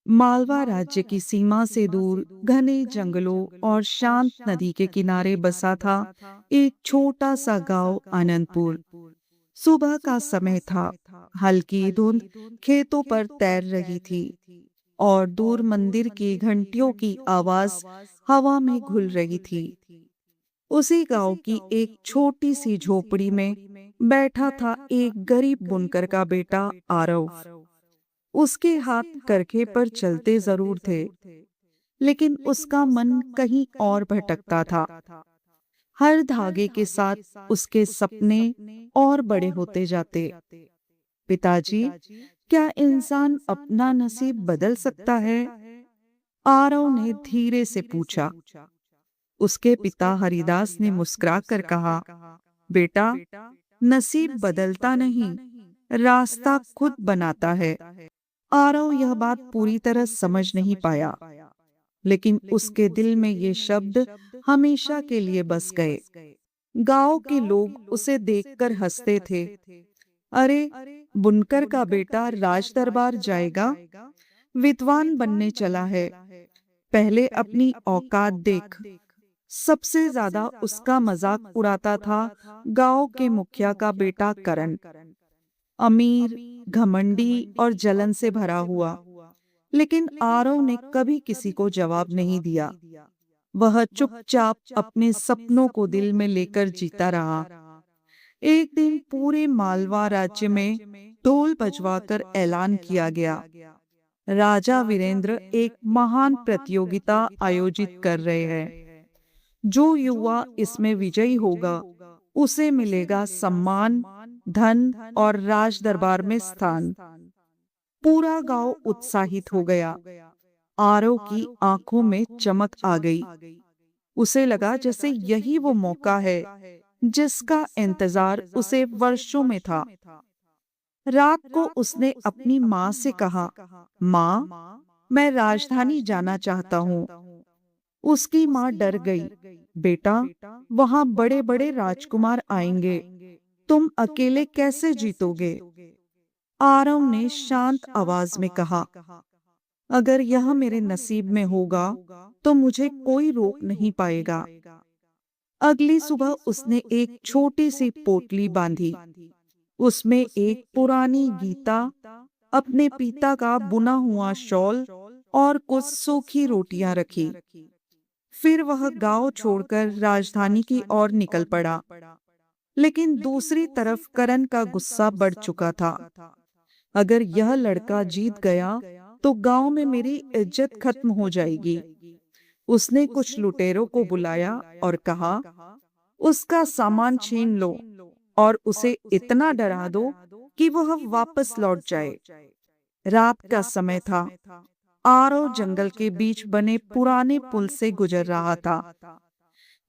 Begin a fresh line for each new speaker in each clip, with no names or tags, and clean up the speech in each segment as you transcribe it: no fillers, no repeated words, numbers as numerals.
मालवा राज्य की सीमा से दूर घने जंगलों और शांत नदी के किनारे बसा था एक छोटा सा गांव आनंदपुर। सुबह का समय था। हल्की धुंध खेतों पर तैर रही थी और दूर मंदिर की घंटियों की आवाज हवा में घुल रही थी। उसी गांव की एक छोटी सी झोपड़ी में बैठा था एक गरीब बुनकर का बेटा आरव। उसके हाथ करखे पर चलते जरूर थे, लेकिन उसका मन कहीं और भटकता था। हर धागे के साथ उसके सपने और बड़े होते जाते। पिताजी, क्या इंसान अपना नसीब बदल सकता है? आरव ने धीरे से पूछा। उसके पिता हरिदास ने मुस्कुरा कर कहा, बेटा, नसीब बदलता नहीं, रास्ता खुद बनाता है। आरव यह बात पूरी तरह समझ नहीं पाया, लेकिन उसके दिल में ये शब्द हमेशा के लिए बस गए। गांव के लोग उसे देखकर हंसते थे। अरे, बुनकर का बेटा राज दरबार जाएगा, विद्वान बनने चला है। पहले अपनी औकात देख। सबसे ज्यादा उसका मजाक उड़ाता था गांव के मुखिया का बेटा करण। अमीर, घमंडी और जलन से भरा हुआ। लेकिन आरव ने कभी किसी को जवाब नहीं दिया। वह चुपचाप अपने सपनों को दिल में लेकर जीता रहा। एक दिन पूरे मालवा राज्य में ढोल बजवाकर ऐलान किया गया, राजा वीरेंद्र एक महान प्रतियोगिता आयोजित कर रहे हैं। जो युवा इसमें विजयी होगा, उसे मिलेगा सम्मान, धन और राज दरबार में स्थान। पूरा गांव उत्साहित हो गया। आरव की आंखों में चमक आ गई। उसे लगा जैसे यही वो मौका है जिसका इंतजार उसे वर्षों में था। रात को उसने अपनी माँ से कहा, माँ, मैं राजधानी जाना चाहता हूँ। उसकी माँ डर गई। बेटा, वहां बड़े बड़े राजकुमार आएंगे, तुम अकेले कैसे जीतोगे? आरव ने शांत आवाज में कहा, अगर यह मेरे नसीब में होगा तो मुझे कोई रोक नहीं पाएगा। अगली सुबह उसने एक छोटी सी पोटली बांधी। उसमें एक पुरानी गीता, अपने पिता का बुना हुआ शॉल और कुछ सूखी रोटियां रखी। फिर वह गांव छोड़कर राजधानी की ओर निकल पड़ा। लेकिन दूसरी तरफ करण का गुस्सा बढ़ चुका था। अगर यह लड़का जीत गया तो गांव में मेरी इज्जत खत्म हो जाएगी। उसने कुछ लुटेरों को बुलाया और कहा, उसका सामान छीन लो और उसे इतना डरा दो कि वह वापस लौट जाए। रात का समय था। आरव जंगल के बीच बने पुराने पुल से गुजर रहा था।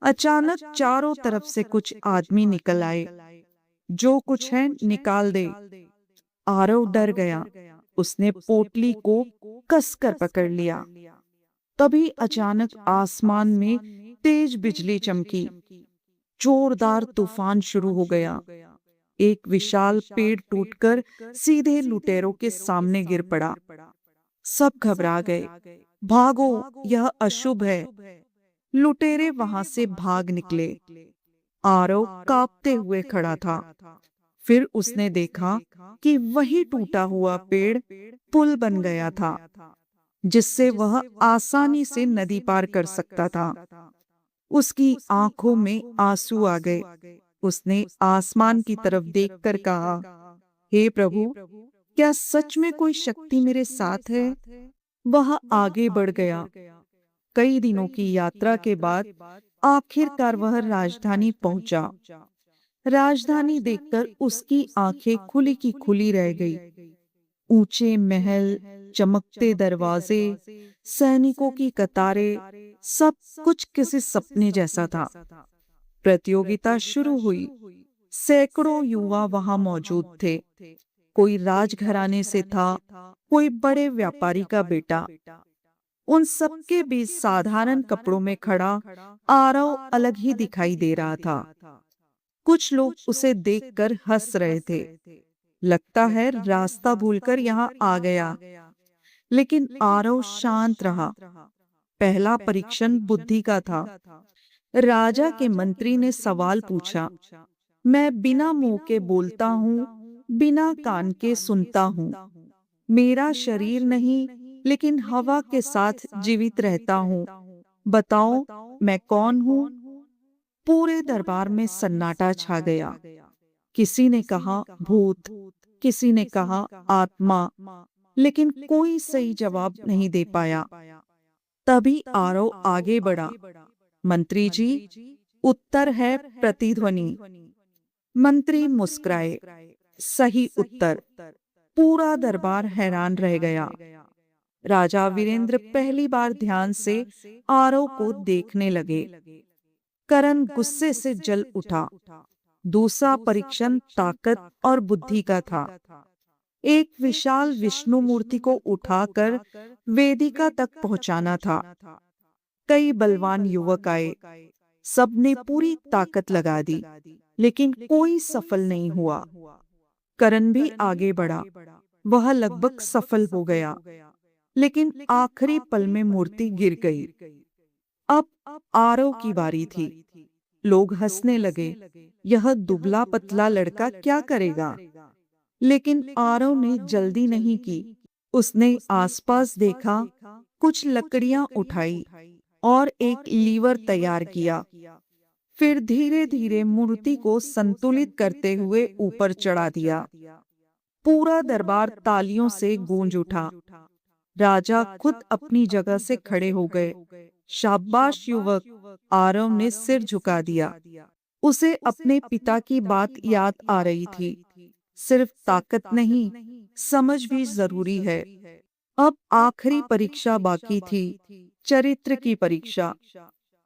अचानक चारों तरफ से कुछ आदमी निकल आए। जो कुछ है निकाल दे। आरव डर गया। उसने पोटली को कसकर पकड़ लिया। तभी अचानक आसमान में तेज बिजली चमकी। जोरदार तूफान शुरू हो गया। एक विशाल पेड़ टूटकर सीधे लुटेरों के सामने गिर पड़ा। सब घबरा गए। भागो, यह अशुभ है। लुटेरे वहां से भाग निकले। आरव कांपते हुए खड़ा था। फिर उसने देखा कि वही टूटा हुआ पेड़ पुल बन गया था, जिससे वह आसानी से नदी पार कर सकता था। उसकी आंखों में आंसू आ गए। उसने आसमान की तरफ देखकर कहा, हे प्रभु, क्या सच में कोई शक्ति मेरे साथ है? वह आगे बढ़ गया। कई दिनों की यात्रा के बाद आखिरकार वह राजधानी पहुंचा। राजधानी देखकर उसकी आंखें खुली की खुली रह गई। ऊंचे महल, चमकते दरवाजे, सैनिकों की कतारें, सब कुछ किसी सपने जैसा था। प्रतियोगिता शुरू हुई। सैकड़ों युवा वहां मौजूद थे। कोई राजघराने से था, कोई बड़े व्यापारी का बेटा। उन सबके बीच साधारण कपड़ों में खड़ा आरव अलग ही दिखाई दे रहा था। कुछ लोग उसे देखकर हंस रहे थे। लगता है रास्ता भूलकर यहाँ आ गया। लेकिन आरव शांत रहा। पहला परीक्षण बुद्धि का था। राजा के मंत्री ने सवाल पूछा, मैं बिना मुंह के बोलता हूँ, बिना कान के सुनता हूँ। मेरा शरीर नहीं, लेकिन हवा के साथ जीवित रहता हूँ। बताओ, मैं कौन हूँ? पूरे दरबार में सन्नाटा छा गया। किसी ने कहा भूत, किसी ने कहा आत्मा, लेकिन कोई सही जवाब नहीं दे पाया। तभी आरव आगे बढ़ा। मंत्री जी, उत्तर है प्रतिध्वनि। मंत्री मुस्कुराए। सही उत्तर। पूरा दरबार हैरान रह गया। राजा वीरेंद्र पहली बार ध्यान से आरव को देखने लगे। करण गुस्से से जल उठा। दूसरा परीक्षण ताकत और बुद्धि का था। एक विशाल विष्णु मूर्ति को उठाकर वेदिका तक पहुंचाना था। कई बलवान युवक आए। सबने पूरी ताकत लगा दी, लेकिन कोई सफल नहीं हुआ। करण भी आगे बढ़ा। वह लगभग सफल हो गया, लेकिन आखिरी पल में मूर्ति गिर गई। अब आरव की बारी थी। लोग हंसने लगे। यह दुबला पतला लड़का क्या करेगा? लेकिन आरव ने जल्दी नहीं की। उसने आसपास देखा, कुछ लकड़ियां उठाई और एक लीवर तैयार किया। फिर धीरे धीरे मूर्ति को संतुलित करते हुए ऊपर चढ़ा दिया। पूरा दरबार तालियों से गूंज उठा। राजा खुद अपनी जगह से खड़े हो गए। शाबाश युवक! आरव ने सिर झुका दिया। उसे अपने पिता की बात याद आ रही थी। सिर्फ ताकत नहीं, समझ भी जरूरी है। अब आखिरी परीक्षा बाकी थी, चरित्र की परीक्षा।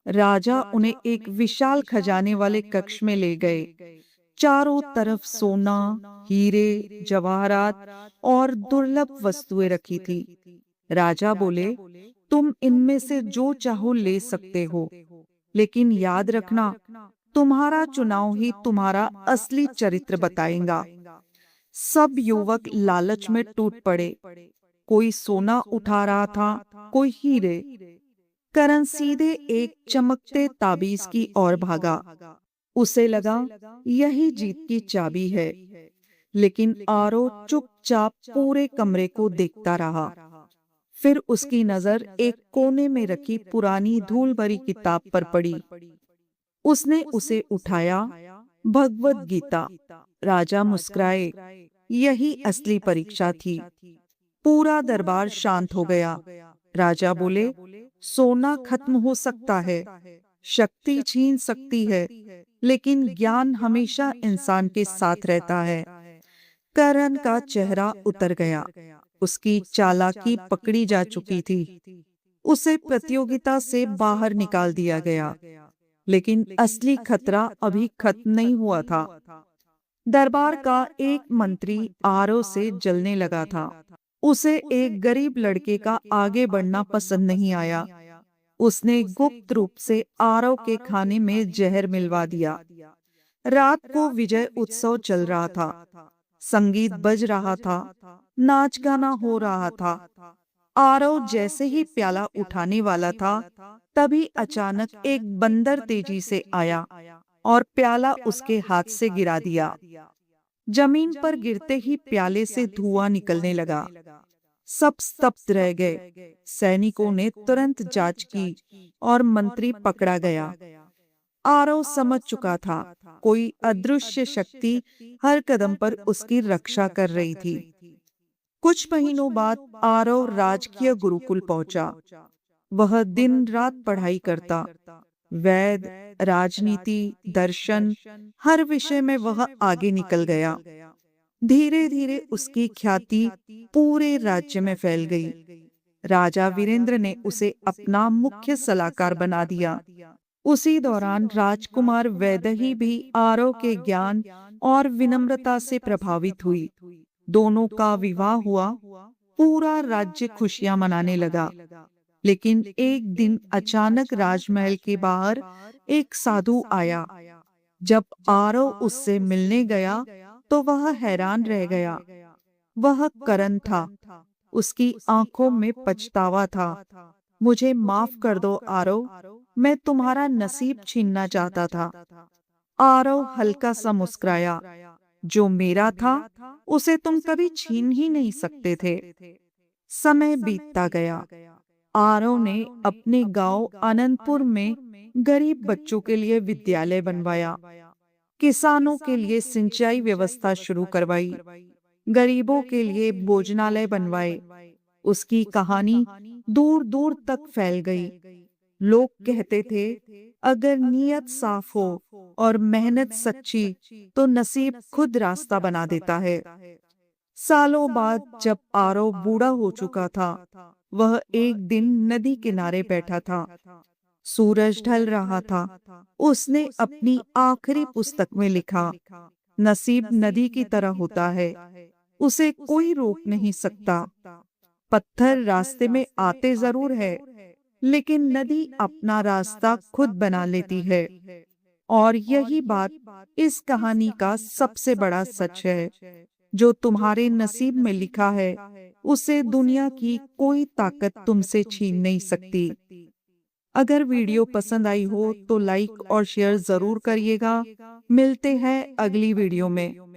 राजा उन्हें एक विशाल खजाने वाले कक्ष में ले गए। चारों तरफ सोना, हीरे, जवाहरात और दुर्लभ वस्तुएं रखी थी। राजा बोले, तुम इनमें से जो चाहो ले सकते हो, लेकिन याद रखना, तुम्हारा चुनाव ही तुम्हारा असली चरित्र बताएगा। सब युवक लालच में टूट पड़े। कोई सोना उठा रहा था, कोई हीरे। करण सीधे एक चमकते ताबीज की ओर भागा। उसे लगा यही जीत की चाबी है। लेकिन आरव चुपचाप पूरे कमरे को देखता रहा। फिर उसकी नजर एक कोने में रखी पुरानी धूल भरी किताब पर पड़ी। उसने उसे उठाया। भगवत गीता। राजा मुस्कुराए। यही असली परीक्षा थी। पूरा दरबार शांत हो गया। राजा बोले, सोना खत्म हो सकता है, शक्ति छीन सकती है, लेकिन ज्ञान हमेशा इंसान के साथ रहता है। करण का चेहरा उतर गया। उसकी चालाकी पकड़ी जा चुकी थी। उसे प्रतियोगिता से बाहर निकाल दिया गया, लेकिन असली खतरा अभी खत्म नहीं हुआ था। दरबार का एक मंत्री आरव से जलने लगा था। उसे एक गरीब लड़के का आगे बढ़ना पसंद नहीं आया। उसने गुप्त रूप से आरव के खाने में जहर मिलवा दिया। रात को विजय उत्सव चल रहा था। संगीत बज रहा था, नाच गाना हो रहा था। आरव जैसे ही प्याला उठाने वाला था, तभी अचानक एक बंदर तेजी से आया और प्याला उसके हाथ से गिरा दिया। जमीन पर गिरते ही प्याले से धुआं निकलने लगा। सब स्तब्ध रह गए। सैनिकों ने तुरंत जांच की और मंत्री पकड़ा गया। आरव समझ चुका था, कोई अदृश्य शक्ति हर कदम पर उसकी रक्षा कर रही थी। कुछ महीनों बाद आरव राजकीय गुरुकुल पहुंचा। वह दिन रात पढ़ाई करता। वेद, राजनीति, दर्शन, हर विषय में वह आगे निकल गया। धीरे धीरे उसकी ख्याति पूरे राज्य में फैल गई। राजा वीरेंद्र ने उसे अपना मुख्य सलाहकार बना दिया। उसी दौरान राजकुमार वैदेही भी आरव के ज्ञान और विनम्रता से प्रभावित हुई। दोनों का विवाह हुआ। पूरा राज्य खुशियां मनाने लगा। लेकिन एक दिन अचानक राजमहल के बाहर एक साधु आया। जब आरव उससे मिलने गया तो वह हैरान रह गया। वह करण था। उसकी आंखों में पछतावा था। मुझे माफ कर दो आरव, मैं तुम्हारा नसीब छीनना चाहता था। आरव हल्का सा मुस्कुराया। जो मेरा था उसे तुम कभी छीन ही नहीं सकते थे। समय बीतता गया। आरव ने अपने गांव आनंदपुर में गरीब बच्चों के लिए विद्यालय बनवाया, किसानों के लिए सिंचाई व्यवस्था शुरू करवाई, गरीबों के लिए भोजनालय बनवाए। उसकी कहानी दूर दूर तक फैल गई। लोग कहते थे, अगर नीयत साफ हो और मेहनत सच्ची तो नसीब खुद रास्ता बना देता है। सालों बाद जब आरव बूढ़ा हो चुका था, वह एक दिन नदी किनारे बैठा था। सूरज ढल रहा था। उसने अपनी आखिरी पुस्तक में लिखा, नसीब नदी की तरह होता है, उसे कोई रोक नहीं सकता। पत्थर रास्ते में आते जरूर है, लेकिन नदी अपना रास्ता खुद बना लेती है। और यही बात इस कहानी का सबसे बड़ा सच है। जो तुम्हारे नसीब में लिखा है, उसे दुनिया की कोई ताकत तुमसे छीन नहीं सकती। अगर वीडियो पसंद आई हो तो लाइक और शेयर जरूर करिएगा। मिलते हैं अगली वीडियो में।